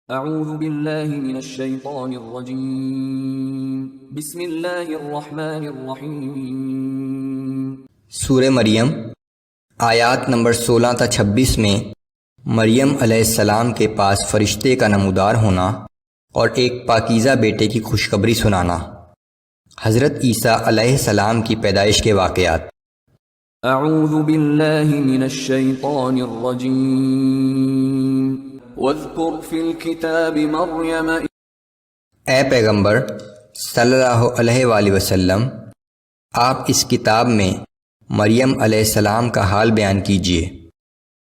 اعوذ باللہ من الشیطان الرجیم بسم اللہ الرحمن الرحیم۔ سورہ مریم آیات نمبر 16 تا 26 میں مریم علیہ السلام کے پاس فرشتے کا نمودار ہونا اور ایک پاکیزہ بیٹے کی خوشخبری سنانا۔ حضرت عیسیٰ علیہ السلام کی پیدائش کے واقعات۔ اعوذ باللہ من الشیطان الرجیم واذکر فی الکتاب مریم۔ اے پیغمبر صلی اللہ علیہ وآلہ وسلم، آپ اس کتاب میں مریم علیہ السلام کا حال بیان کیجئے۔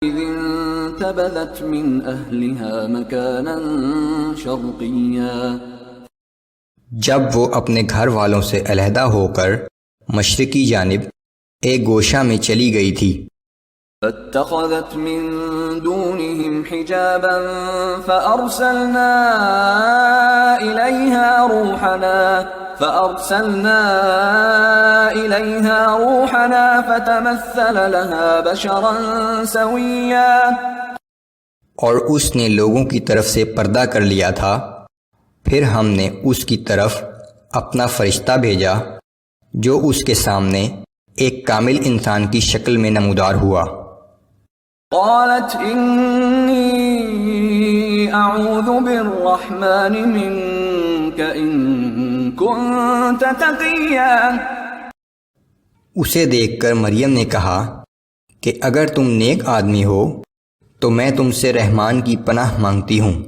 اذ انتبذت من اہلها مکانا شرقیا۔ جب وہ اپنے گھر والوں سے علیحدہ ہو کر مشرقی جانب ایک گوشہ میں چلی گئی تھی۔ فاتخذت من دونهم حجابا فأرسلنا إليها روحنا فتمثل لها بشرا سويا۔ اور اس نے لوگوں کی طرف سے پردہ کر لیا تھا، پھر ہم نے اس کی طرف اپنا فرشتہ بھیجا جو اس کے سامنے ایک کامل انسان کی شکل میں نمودار ہوا۔ قالت انی اعوذ بالرحمن منک ان کنت تقیا۔ اسے دیکھ کر مریم نے کہا کہ اگر تم نیک آدمی ہو تو میں تم سے رحمان کی پناہ مانگتی ہوں۔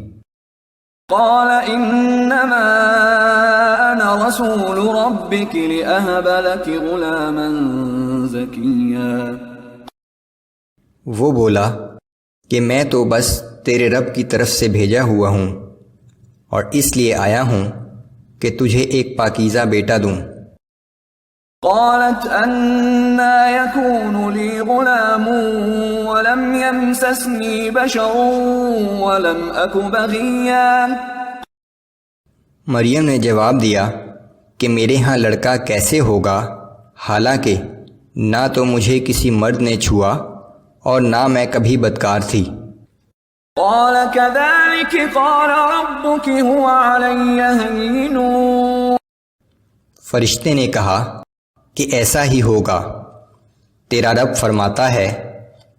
قال انما انا رسول ربک لأہب لک غلاما زکیا۔ وہ بولا کہ میں تو بس تیرے رب کی طرف سے بھیجا ہوا ہوں اور اس لیے آیا ہوں کہ تجھے ایک پاکیزہ بیٹا دوں۔ قالت انا يكون لي غلام ولم يمسسني بشر ولم أك بغيا۔ مریم نے جواب دیا کہ میرے ہاں لڑکا کیسے ہوگا، حالانکہ نہ تو مجھے کسی مرد نے چھوا اور نہ میں کبھی بدکار تھی۔ قال كذلك قال ربك هو علي هين۔ فرشتے نے کہا کہ ایسا ہی ہوگا، تیرا رب فرماتا ہے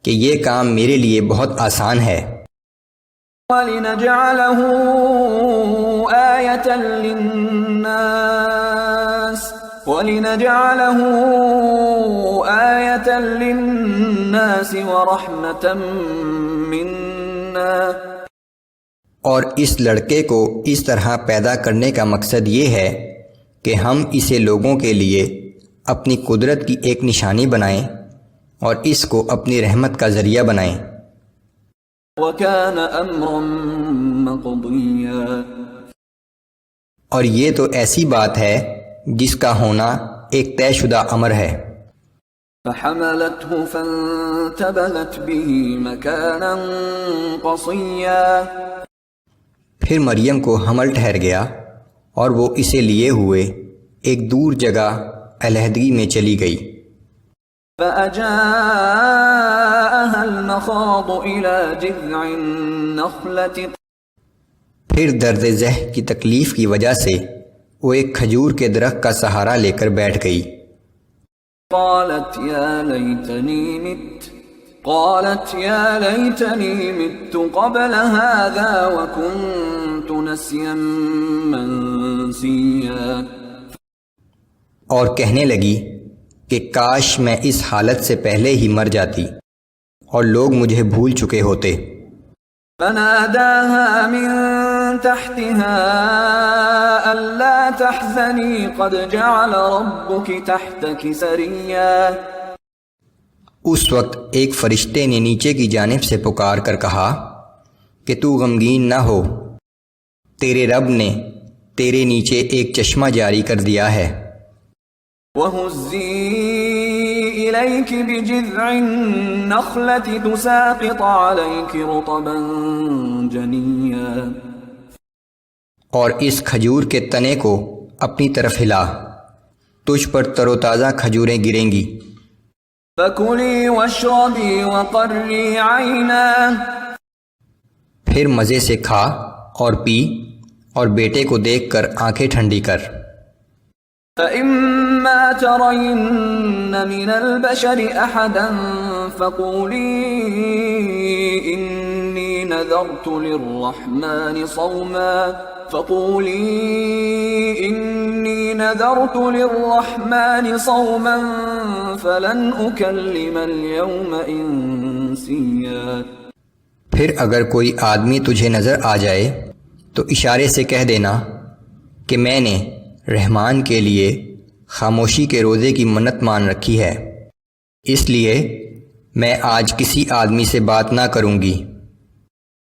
کہ یہ کام میرے لیے بہت آسان ہے۔ وَلِنَجْعَلَهُ آيَةً لِلنَّاسِ وَرَحْمَةً مِنَّا۔ اور اس لڑکے کو اس طرح پیدا کرنے کا مقصد یہ ہے کہ ہم اسے لوگوں کے لیے اپنی قدرت کی ایک نشانی بنائیں اور اس کو اپنی رحمت کا ذریعہ بنائیں۔ وَكَانَ أَمْرًا مَقْضِيًّا۔ اور یہ تو ایسی بات ہے جس کا ہونا ایک طے شدہ امر ہے۔ فَحَمَلَتْهُ فَانْتَبَذَتْ بِهِ مَكَانًا قَصِيًّا۔ پھر مریم کو حمل ٹھہر گیا اور وہ اسے لیے ہوئے ایک دور جگہ علیحدگی میں چلی گئی۔ فَأَجَاءَهَا الْمَخَاضُ إِلَى جِذْعِ النَّخْلَةِ۔ پھر درد ذہ کی تکلیف کی وجہ سے وہ ایک کھجور کے درخت کا سہارا لے کر بیٹھ گئی۔ قالت يا ليتني مت قبل هذا وكنت نسيا منسيا۔ اور کہنے لگی کہ کاش میں اس حالت سے پہلے ہی مر جاتی اور لوگ مجھے بھول چکے ہوتے۔ فناداها من تحتها ألا تحزني قد جعل ربك تحتك سريا۔ اس وقت ایک فرشتے نے نیچے کی جانب سے پکار کر کہا کہ تو غمگین نہ ہو، تیرے رب نے تیرے نیچے ایک چشمہ جاری کر دیا ہے۔ وَهُزِّي إِلَيْكِ بِجِذْعِ النَّخْلَةِ تُسَاقِطْ عَلَيْكِ رُطَبًا جَنِيًّا۔ اور اس کھجور کے تنے کو اپنی طرف ہلا، تجھ پر تر و تازہ کھجوریں گریں گی۔ فَكُلِي وَاشْرَبِي وَقَرِّي عَيْنًا۔ پھر مزے سے کھا اور پی اور بیٹے کو دیکھ کر آنکھیں ٹھنڈی کر۔ فَإِمَّا تَرَيِنَّ مِنَ الْبَشَرِ أَحَدًا فَقُولِي إِنِّي نَذَرْتُ لِلرَّحْمَنِ صَوْمًا فَلَنْ أُكَلِّمَ الْيَوْمَ إِنسِيًّا۔ پھر اگر کوئی آدمی تجھے نظر آ جائے تو اشارے سے کہہ دینا کہ میں نے رحمان کے لیے خاموشی کے روزے کی منت مان رکھی ہے، اس لیے میں آج کسی آدمی سے بات نہ کروں گی۔